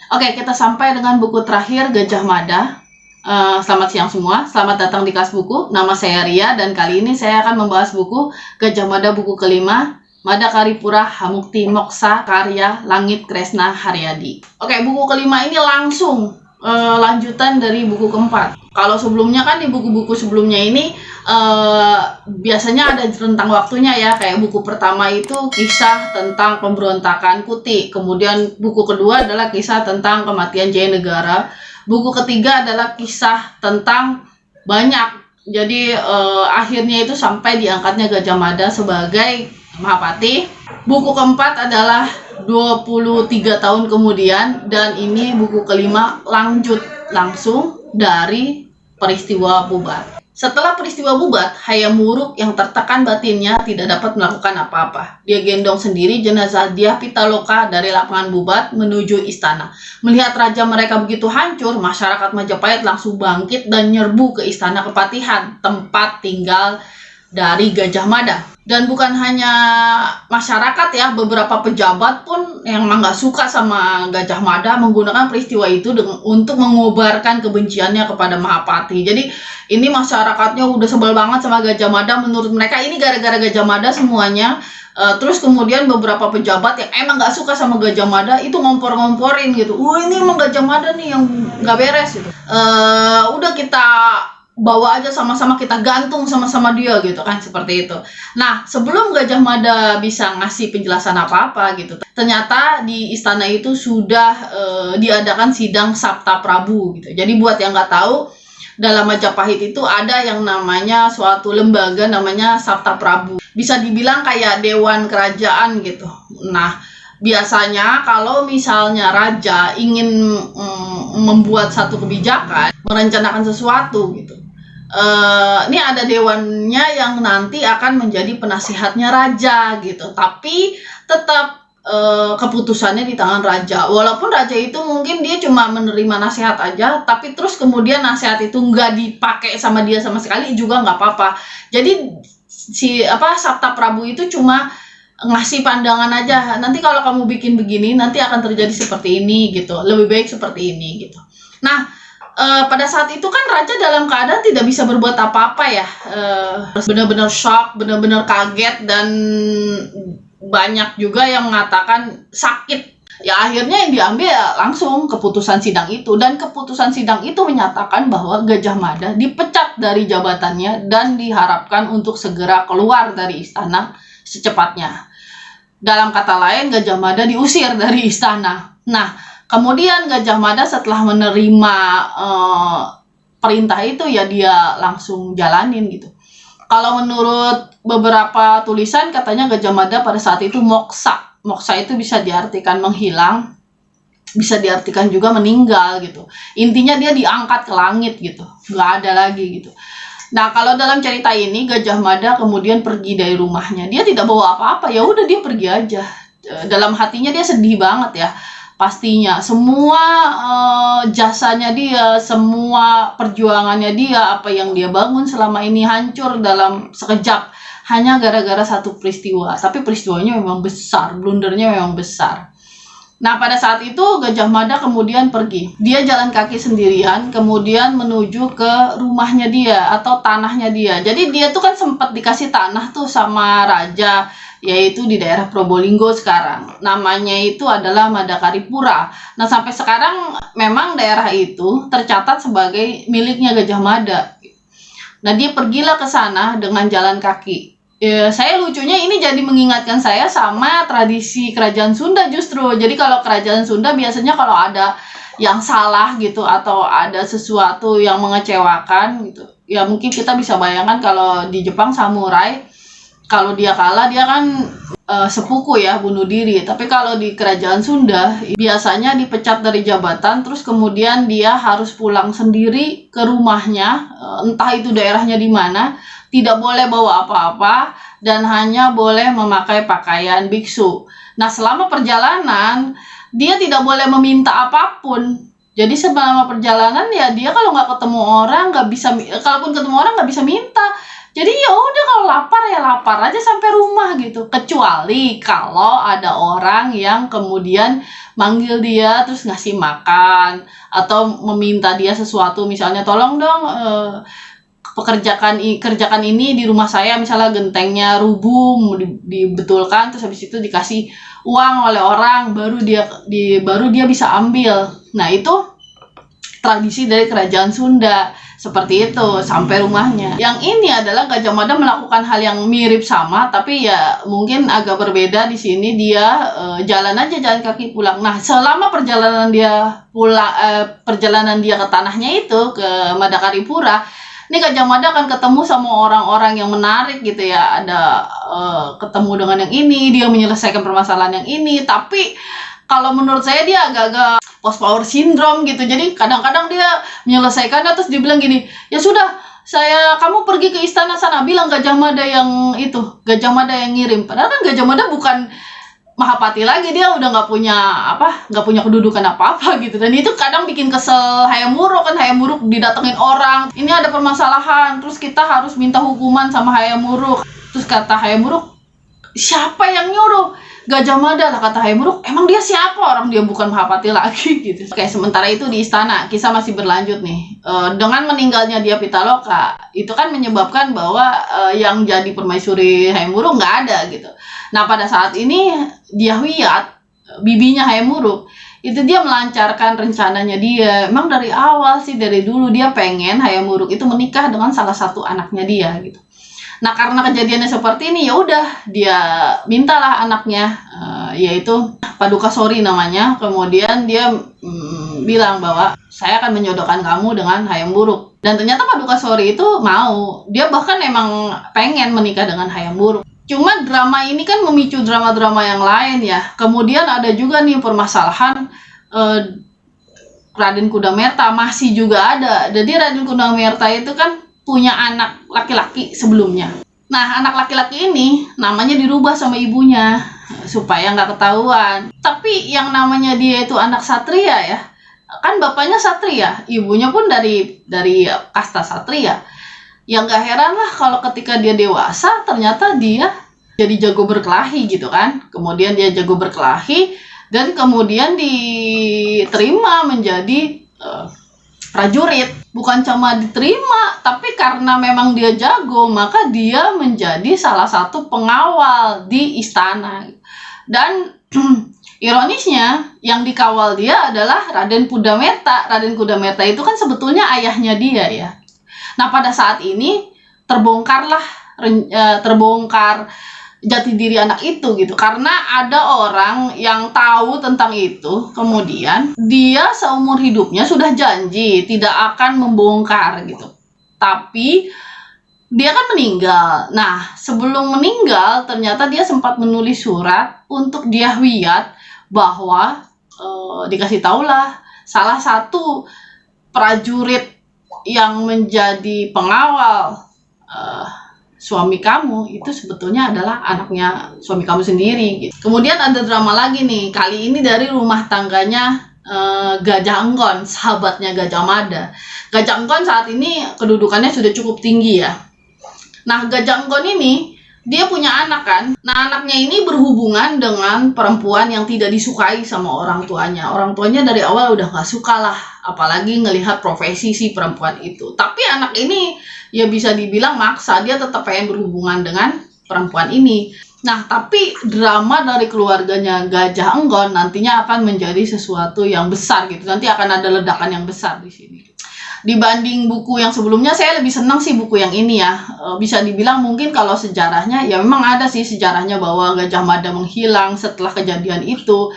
Oke, kita sampai dengan buku terakhir, Gajah Mada. Selamat siang semua, selamat datang di kelas buku. Nama saya Ria dan kali ini saya akan membahas buku Gajah Mada buku kelima, Mada Karipura Hamukti Moksa karya Langit Kresna Haryadi. Oke, buku kelima ini langsung lanjutan dari buku keempat. Kalau sebelumnya kan di buku-buku sebelumnya ini biasanya ada rentang waktunya ya, kayak buku pertama itu kisah tentang pemberontakan Kuti, kemudian buku kedua adalah kisah tentang kematian Jayanegara, buku ketiga adalah kisah tentang banyak. Jadi akhirnya itu sampai diangkatnya Gajah Mada sebagai Mahapati. Buku keempat adalah 23 tahun kemudian, dan ini buku kelima lanjut langsung dari peristiwa Bubat. Setelah peristiwa Bubat, Hayam Wuruk yang tertekan batinnya tidak dapat melakukan apa-apa. Dia gendong sendiri jenazah Dyah Pitaloka dari lapangan Bubat menuju istana. Melihat raja mereka begitu hancur, masyarakat Majapahit langsung bangkit dan nyerbu ke istana Kepatihan, tempat tinggal dari Gajah Mada. Dan bukan hanya masyarakat ya, beberapa pejabat pun yang emang nggak suka sama Gajah Mada menggunakan peristiwa itu untuk mengobarkan kebenciannya kepada Mahapati. Jadi ini masyarakatnya udah sebel banget sama Gajah Mada, menurut mereka ini gara-gara Gajah Mada semuanya. Terus kemudian beberapa pejabat yang emang nggak suka sama Gajah Mada itu ngompor-ngomporin gitu. Ini emang Gajah Mada nih yang nggak beres gitu. Udah kita bawa aja sama-sama, kita gantung sama-sama dia gitu kan, seperti itu. Nah, sebelum Gajah Mada bisa ngasih penjelasan apa-apa gitu, ternyata di istana itu sudah diadakan sidang Sabta Prabu gitu. Jadi buat yang nggak tahu, dalam Majapahit itu ada yang namanya suatu lembaga namanya Sabta Prabu. Bisa dibilang kayak dewan kerajaan gitu. Nah, biasanya kalau misalnya raja ingin membuat satu kebijakan, merencanakan sesuatu gitu, ini ada dewannya yang nanti akan menjadi penasihatnya raja gitu, tapi tetap keputusannya di tangan raja. Walaupun raja itu mungkin dia cuma menerima nasihat aja, tapi terus kemudian nasihat itu nggak dipakai sama dia sama sekali juga nggak apa-apa. Jadi Sabta Prabu itu cuma ngasih pandangan aja, nanti kalau kamu bikin begini nanti akan terjadi seperti ini gitu, lebih baik seperti ini gitu. Nah, pada saat itu kan raja dalam keadaan tidak bisa berbuat apa-apa ya, benar-benar shock, benar-benar kaget, dan banyak juga yang mengatakan sakit. Ya akhirnya yang diambil ya langsung keputusan sidang itu, dan keputusan sidang itu menyatakan bahwa Gajah Mada dipecat dari jabatannya dan diharapkan untuk segera keluar dari istana secepatnya. Dalam kata lain, Gajah Mada diusir dari istana. Nah, kemudian Gajah Mada setelah menerima perintah itu ya dia langsung jalanin gitu. Kalau menurut beberapa tulisan katanya Gajah Mada pada saat itu moksa. Moksa itu bisa diartikan menghilang, bisa diartikan juga meninggal gitu. Intinya dia diangkat ke langit gitu, nggak ada lagi gitu. Nah, kalau dalam cerita ini Gajah Mada kemudian pergi dari rumahnya. Dia tidak bawa apa-apa, ya udah dia pergi aja. Dalam hatinya dia sedih banget ya. Pastinya semua jasanya dia, semua perjuangannya dia, apa yang dia bangun selama ini hancur dalam sekejap hanya gara-gara satu peristiwa. Tapi peristiwanya memang besar, blundernya memang besar. Nah, pada saat itu Gajah Mada kemudian pergi. Dia jalan kaki sendirian, kemudian menuju ke rumahnya dia atau tanahnya dia. Jadi dia tuh kan sempat dikasih tanah tuh sama raja, yaitu di daerah Probolinggo sekarang. Namanya itu adalah Mada Karipura. Nah, sampai sekarang memang daerah itu tercatat sebagai miliknya Gajah Mada. Nah, dia pergilah ke sana dengan jalan kaki. Saya lucunya ini jadi mengingatkan saya sama tradisi kerajaan Sunda justru. Jadi kalau kerajaan Sunda biasanya kalau ada yang salah gitu atau ada sesuatu yang mengecewakan gitu, ya mungkin kita bisa bayangkan kalau di Jepang samurai, kalau dia kalah dia kan sepuku ya, bunuh diri. Tapi kalau di kerajaan Sunda biasanya dipecat dari jabatan, terus kemudian dia harus pulang sendiri ke rumahnya, entah itu daerahnya di mana, tidak boleh bawa apa-apa, dan hanya boleh memakai pakaian biksu. Nah, selama perjalanan dia tidak boleh meminta apapun. Jadi selama perjalanan ya dia kalau nggak ketemu orang nggak bisa, kalaupun ketemu orang nggak bisa minta. Jadi ya udah, kalau lapar ya lapar aja sampai rumah gitu. Kecuali kalau ada orang yang kemudian manggil dia terus ngasih makan atau meminta dia sesuatu, misalnya tolong dong kerjakan ini di rumah saya, misalnya gentengnya rubuh mau dibetulkan, terus habis itu dikasih uang oleh orang, baru dia bisa ambil. Nah, itu tradisi dari kerajaan Sunda seperti itu sampai rumahnya. Yang ini adalah Gajah Mada melakukan hal yang mirip sama, tapi ya mungkin agak berbeda. Di sini dia jalan kaki pulang. Nah, selama perjalanan dia ke tanahnya itu, ke Madakaripura, ini Gajah Mada akan ketemu sama orang-orang yang menarik gitu ya. Ada ketemu dengan yang ini, dia menyelesaikan permasalahan yang ini, tapi kalau menurut saya dia agak-agak post power syndrome gitu. Jadi kadang-kadang dia menyelesaikannya terus dibilang gini, ya sudah, kamu pergi ke istana sana, bilang Gajah Mada yang Gajah Mada yang ngirim. Padahal kan Gajah Mada bukan Mahapati lagi, dia udah nggak punya kedudukan apa-apa gitu. Dan itu kadang bikin kesel Hayam Wuruk kan. Hayam Wuruk didatengin orang, ini ada permasalahan, terus kita harus minta hukuman sama Hayam Wuruk. Terus kata Hayam Wuruk, siapa yang nyuruh? Gajah Mada lah, kata Hayam Wuruk. Emang dia siapa? Orang dia bukan Mahapati lagi gitu. Oke, sementara itu di istana kisah masih berlanjut nih. Dengan meninggalnya Dia Pitaloka, itu kan menyebabkan bahwa yang jadi permaisuri Hayam Wuruk nggak ada gitu. Nah, pada saat ini Dyah Wiyat, bibinya Hayam Wuruk, itu dia melancarkan rencananya dia. Emang dari awal sih, dari dulu dia pengen Hayam Wuruk itu menikah dengan salah satu anaknya dia gitu. Nah, karena kejadiannya seperti ini, ya udah dia mintalah anaknya, yaitu Paduka Sori namanya. Kemudian dia bilang bahwa saya akan menjodohkan kamu dengan Hayam Wuruk. Dan ternyata Paduka Sori itu mau. Dia bahkan emang pengen menikah dengan Hayam Wuruk. Cuma drama ini kan memicu drama-drama yang lain ya. Kemudian ada juga nih permasalahan Raden Kudamerta masih juga ada. Jadi Raden Kudamerta itu kan punya anak laki-laki sebelumnya. Nah, anak laki-laki ini namanya dirubah sama ibunya supaya nggak ketahuan. Tapi yang namanya dia itu anak satria ya, kan bapaknya satria, ibunya pun dari kasta satria. Ya nggak heran lah kalau ketika dia dewasa ternyata dia jadi jago berkelahi gitu kan. Kemudian dia jago berkelahi dan kemudian diterima menjadi prajurit. Bukan cuma diterima, tapi karena memang dia jago, maka dia menjadi salah satu pengawal di istana. Dan ironisnya, yang dikawal dia adalah Raden Kudamerta. Raden Kudamerta itu kan sebetulnya ayahnya dia ya. Nah, pada saat ini terbongkar jati diri anak itu gitu, karena ada orang yang tahu tentang itu. Kemudian dia seumur hidupnya sudah janji tidak akan membongkar gitu, tapi dia kan meninggal. Nah, sebelum meninggal ternyata dia sempat menulis surat untuk Dyah Wiyat bahwa dikasih taulah salah satu prajurit yang menjadi pengawal suami kamu itu sebetulnya adalah anaknya suami kamu sendiri gitu. Kemudian ada drama lagi nih, kali ini dari rumah tangganya Gajah Enggon, sahabatnya Gajah Mada. Gajah Enggon saat ini kedudukannya sudah cukup tinggi ya. Nah, Gajah Enggon ini dia punya anak kan. Nah, anaknya ini berhubungan dengan perempuan yang tidak disukai sama orang tuanya. Orang tuanya dari awal udah gak suka lah, apalagi ngelihat profesi si perempuan itu. Tapi anak ini ya bisa dibilang maksa, dia tetap pengen berhubungan dengan perempuan ini. Nah, tapi drama dari keluarganya Gajah Enggon nantinya akan menjadi sesuatu yang besar gitu. Nanti akan ada ledakan yang besar di sini. Dibanding buku yang sebelumnya, saya lebih senang sih buku yang ini ya. Bisa dibilang mungkin kalau sejarahnya, ya memang ada sih sejarahnya bahwa Gajah Mada menghilang setelah kejadian itu.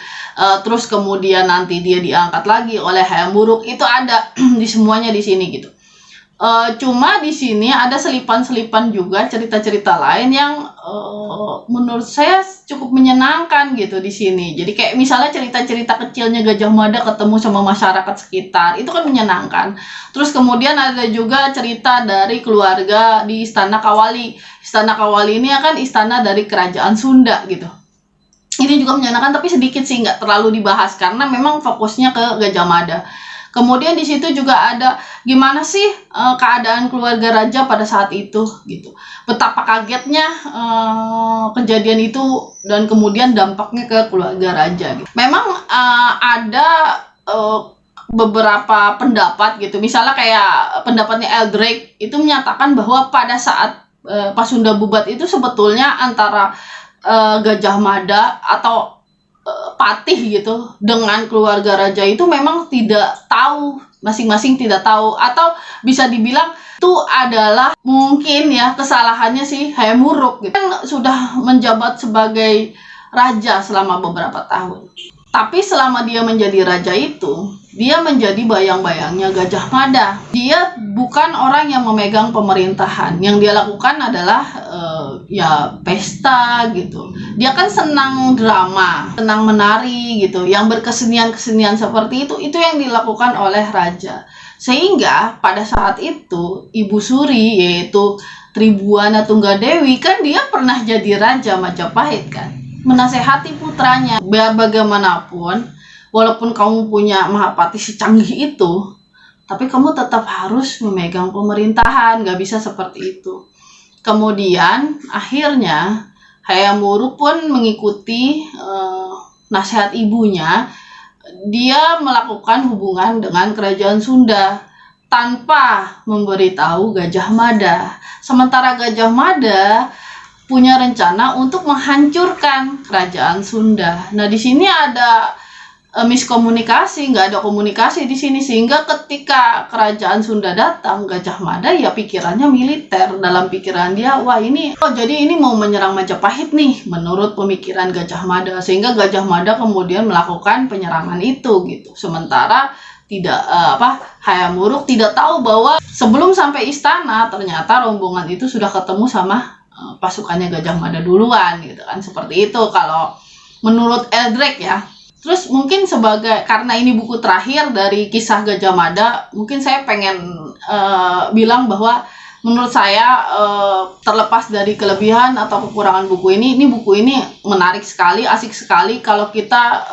Terus kemudian nanti dia diangkat lagi oleh Hayam Wuruk. Itu ada di semuanya di sini gitu. Cuma di sini ada selipan-selipan juga cerita-cerita lain yang menurut saya cukup menyenangkan gitu di sini. Jadi kayak misalnya cerita-cerita kecilnya Gajah Mada ketemu sama masyarakat sekitar, itu kan menyenangkan. Terus kemudian ada juga cerita dari keluarga di Istana Kawali. Istana Kawali ini kan istana dari kerajaan Sunda gitu. Ini juga menyenangkan, tapi sedikit sih, nggak terlalu dibahas karena memang fokusnya ke Gajah Mada. Kemudian di situ juga ada gimana sih keadaan keluarga raja pada saat itu gitu. Betapa kagetnya kejadian itu dan kemudian dampaknya ke keluarga raja gitu. Memang ada beberapa pendapat gitu. Misalnya kayak pendapatnya Eldrick itu menyatakan bahwa pada saat Pasunda Bubat itu sebetulnya antara Gajah Mada atau patih gitu dengan keluarga raja itu memang tidak tahu, masing-masing tidak tahu, atau bisa dibilang itu adalah mungkin ya kesalahannya si Hayam Wuruk gitu. Kan sudah menjabat sebagai raja selama beberapa tahun. Tapi selama dia menjadi raja itu, dia menjadi bayang-bayangnya Gajah Mada. Dia bukan orang yang memegang pemerintahan. Yang dia lakukan adalah ya pesta gitu. Dia kan senang drama, senang menari gitu. Yang berkesenian-kesenian seperti itu yang dilakukan oleh raja. Sehingga pada saat itu Ibu Suri, yaitu Tribuana Tunggadewi, kan dia pernah jadi raja Majapahit kan. Menasehati putranya, biar bagaimanapun walaupun kamu punya Mahapati secanggih itu, tapi kamu tetap harus memegang pemerintahan, gak bisa seperti itu. Kemudian akhirnya Hayam Wuruk pun mengikuti nasihat ibunya. Dia melakukan hubungan dengan kerajaan Sunda tanpa memberitahu Gajah Mada. Sementara Gajah Mada punya rencana untuk menghancurkan kerajaan Sunda. Nah, di sini ada miskomunikasi, nggak ada komunikasi di sini, sehingga ketika kerajaan Sunda datang, Gajah Mada ya pikirannya militer. Dalam pikiran dia, wah ini, jadi ini mau menyerang Majapahit nih, menurut pemikiran Gajah Mada, sehingga Gajah Mada kemudian melakukan penyerangan itu gitu. Sementara tidak Hayam Wuruk tidak tahu bahwa sebelum sampai istana ternyata rombongan itu sudah ketemu sama pasukannya Gajah Mada duluan gitu kan, seperti itu kalau menurut Eldrick ya. Terus mungkin karena ini buku terakhir dari kisah Gajah Mada, mungkin saya pengen bilang bahwa menurut saya terlepas dari kelebihan atau kekurangan buku ini buku ini menarik sekali, asik sekali kalau kita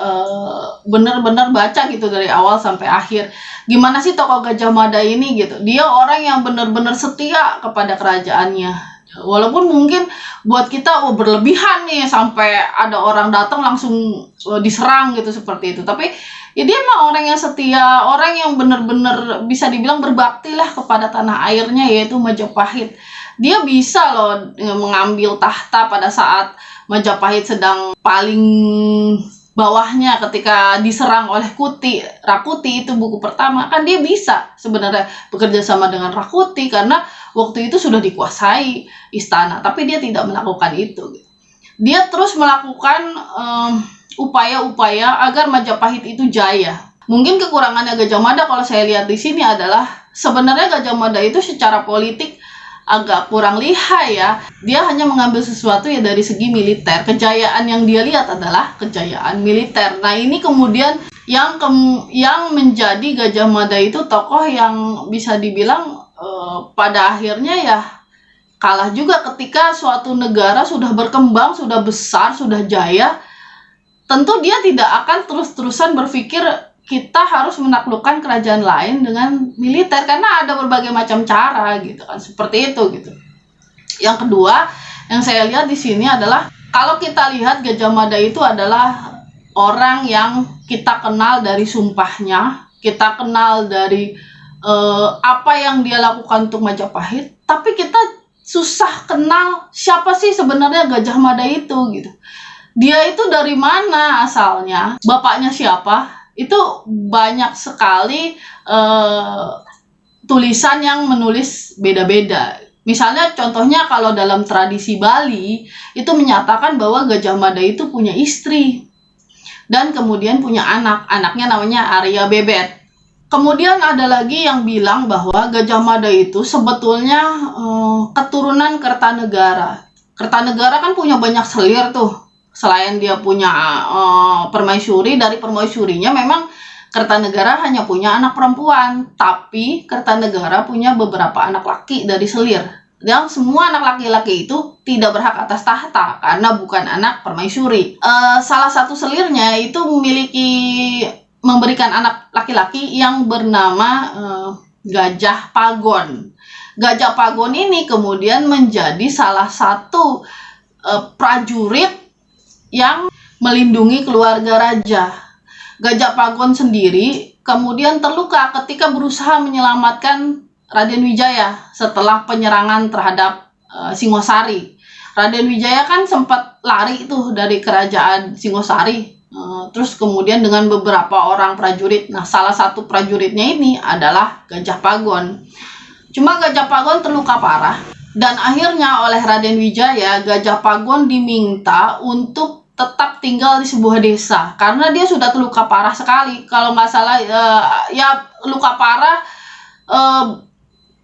benar-benar baca gitu dari awal sampai akhir. Gimana sih tokoh Gajah Mada ini gitu, dia orang yang benar-benar setia kepada kerajaannya. Walaupun mungkin buat kita berlebihan nih sampai ada orang datang langsung diserang gitu seperti itu. Tapi ya dia mah orang yang setia, orang yang benar-benar bisa dibilang berbakti lah kepada tanah airnya, yaitu Majapahit. Dia bisa loh mengambil tahta pada saat Majapahit sedang paling bawahnya ketika diserang oleh Rakuti itu buku pertama, kan dia bisa sebenarnya bekerja sama dengan Rakuti karena waktu itu sudah dikuasai istana, tapi dia tidak melakukan itu. Dia terus melakukan upaya-upaya agar Majapahit itu jaya. Mungkin kekurangannya Gajah Mada kalau saya lihat di sini adalah sebenarnya Gajah Mada itu secara politik agak kurang lihai ya. Dia hanya mengambil sesuatu ya dari segi militer. Kejayaan yang dia lihat adalah kejayaan militer. Nah, ini kemudian yang menjadi Gajah Mada itu tokoh yang bisa dibilang pada akhirnya ya kalah juga ketika suatu negara sudah berkembang, sudah besar, sudah jaya. Tentu dia tidak akan terus-terusan berpikir kita harus menaklukkan kerajaan lain dengan militer, karena ada berbagai macam cara gitu kan, seperti itu gitu. Yang kedua yang saya lihat di sini adalah kalau kita lihat Gajah Mada itu adalah orang yang kita kenal dari sumpahnya, kita kenal dari apa yang dia lakukan untuk Majapahit, tapi kita susah kenal siapa sih sebenarnya Gajah Mada itu gitu. Dia itu dari mana asalnya, bapaknya siapa? Itu banyak sekali tulisan yang menulis beda-beda. Misalnya contohnya kalau dalam tradisi Bali itu menyatakan bahwa Gajah Mada itu punya istri dan kemudian punya anaknya namanya Arya Bebet. Kemudian ada lagi yang bilang bahwa Gajah Mada itu sebetulnya keturunan Kertanegara. Kertanegara kan punya banyak selir tuh. Selain dia punya permaisuri, dari permaisurinya memang Kertanegara hanya punya anak perempuan, tapi Kertanegara punya beberapa anak laki dari selir. Dan semua anak laki-laki itu tidak berhak atas tahta karena bukan anak permaisuri. Salah satu selirnya itu memiliki memberikan anak laki-laki yang bernama Gajah Pagon. Gajah Pagon ini kemudian menjadi salah satu prajurit yang melindungi keluarga raja. Gajah Pagon sendiri kemudian terluka ketika berusaha menyelamatkan Raden Wijaya setelah penyerangan terhadap Singosari. Raden Wijaya kan sempat lari itu dari kerajaan Singosari. Terus kemudian dengan beberapa orang prajurit. Nah, salah satu prajuritnya ini adalah Gajah Pagon. Cuma Gajah Pagon terluka parah. Dan akhirnya oleh Raden Wijaya, Gajah Pagon diminta untuk tetap tinggal di sebuah desa. Karena dia sudah terluka parah sekali. Kalau nggak salah, ya luka parah.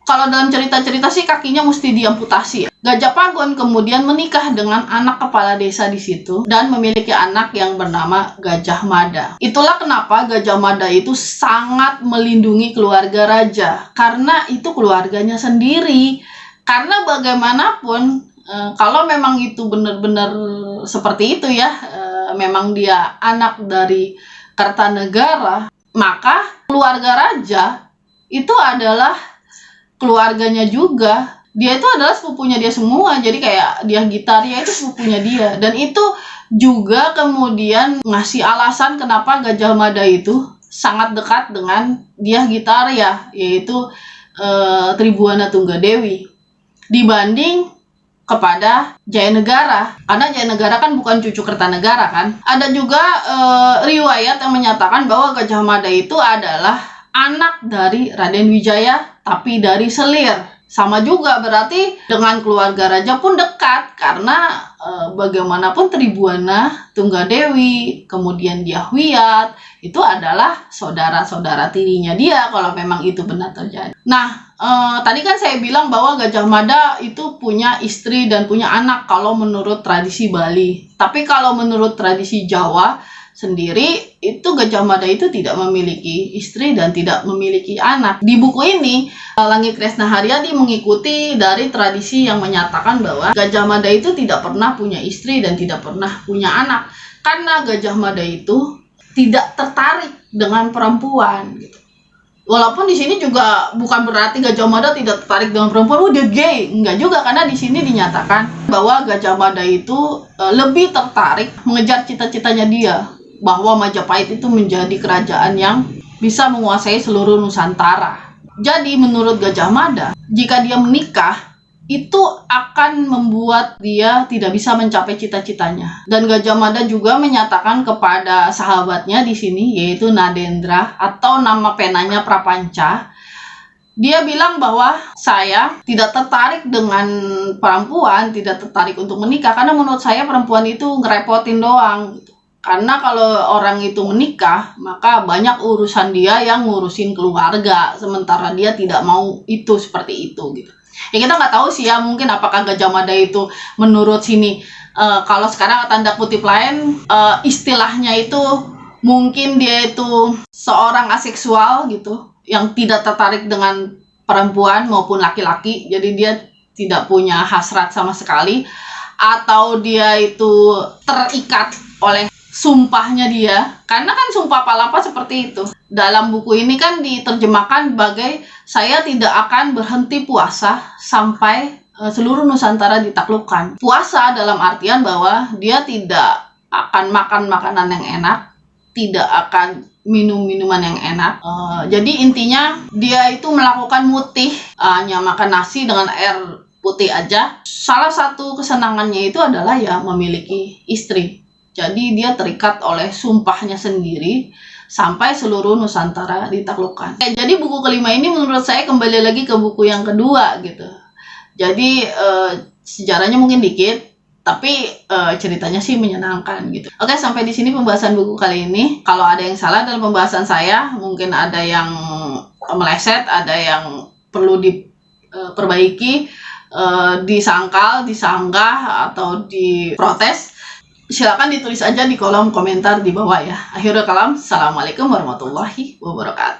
Kalau dalam cerita-cerita sih kakinya mesti diamputasi. Gajah Pagon kemudian menikah dengan anak kepala desa di situ dan memiliki anak yang bernama Gajah Mada. Itulah kenapa Gajah Mada itu sangat melindungi keluarga raja, karena itu keluarganya sendiri. Karena bagaimanapun kalau memang itu benar-benar seperti itu ya, memang dia anak dari Kertanegara, maka keluarga raja itu adalah keluarganya juga. Dia itu adalah sepupunya dia semua. Jadi kayak dia gitarnya itu sepupunya dia. Dan itu juga kemudian ngasih alasan kenapa Gajah Mada itu sangat dekat dengan dia Gitarya, yaitu Tribuana Tunggadewi, dibanding kepada Jayanegara. Karena Jayanegara kan bukan cucu Kertanegara kan. Ada juga riwayat yang menyatakan bahwa Gajah Mada itu adalah anak dari Raden Wijaya, tapi dari selir. Sama juga berarti dengan keluarga raja pun dekat, karena bagaimanapun Tribuana Tunggadewi, kemudian dia Wiyat, itu adalah saudara-saudara tirinya dia kalau memang itu benar terjadi. Nah, tadi kan saya bilang bahwa Gajah Mada itu punya istri dan punya anak kalau menurut tradisi Bali. Tapi kalau menurut tradisi Jawa sendiri, itu Gajah Mada itu tidak memiliki istri dan tidak memiliki anak. Di buku ini, Langit Kresna Haryadi mengikuti dari tradisi yang menyatakan bahwa Gajah Mada itu tidak pernah punya istri dan tidak pernah punya anak. Karena Gajah Mada itu tidak tertarik dengan perempuan gitu. Walaupun di sini juga bukan berarti Gajah Mada tidak tertarik dengan perempuan, dia gay. Enggak juga, karena di sini dinyatakan bahwa Gajah Mada itu lebih tertarik mengejar cita-citanya dia, bahwa Majapahit itu menjadi kerajaan yang bisa menguasai seluruh Nusantara. Jadi menurut Gajah Mada, jika dia menikah, itu akan membuat dia tidak bisa mencapai cita-citanya. Dan Gajah Mada juga menyatakan kepada sahabatnya di sini, yaitu Nadendra atau nama penanya Prapanca. Dia bilang bahwa saya tidak tertarik dengan perempuan, tidak tertarik untuk menikah, karena menurut saya perempuan itu ngerepotin doang. Karena kalau orang itu menikah, maka banyak urusan dia yang ngurusin keluarga, sementara dia tidak mau itu seperti itu gitu. Ya kita nggak tahu sih ya, mungkin apakah Gajah Mada itu menurut sini, kalau sekarang tanda kutip lain, istilahnya itu mungkin dia itu seorang aseksual gitu, yang tidak tertarik dengan perempuan maupun laki-laki, jadi dia tidak punya hasrat sama sekali, atau dia itu terikat oleh sumpahnya dia, karena kan sumpah palapa seperti itu. Dalam buku ini kan diterjemahkan sebagai saya tidak akan berhenti puasa sampai seluruh Nusantara ditaklukkan. Puasa dalam artian bahwa dia tidak akan makan makanan yang enak, tidak akan minum minuman yang enak. Jadi intinya dia itu melakukan mutih, hanya makan nasi dengan air putih aja. Salah satu kesenangannya itu adalah ya memiliki istri. Jadi dia terikat oleh sumpahnya sendiri sampai seluruh Nusantara ditaklukkan. Jadi buku kelima ini menurut saya kembali lagi ke buku yang kedua gitu. Jadi sejarahnya mungkin dikit, tapi ceritanya sih menyenangkan gitu. Oke, sampai di sini pembahasan buku kali ini. Kalau ada yang salah dalam pembahasan saya, mungkin ada yang meleset, ada yang perlu diperbaiki, disangkal, disanggah, atau diprotes, silakan ditulis aja di kolom komentar di bawah ya. Akhirul kalam, assalamualaikum warahmatullahi wabarakatuh.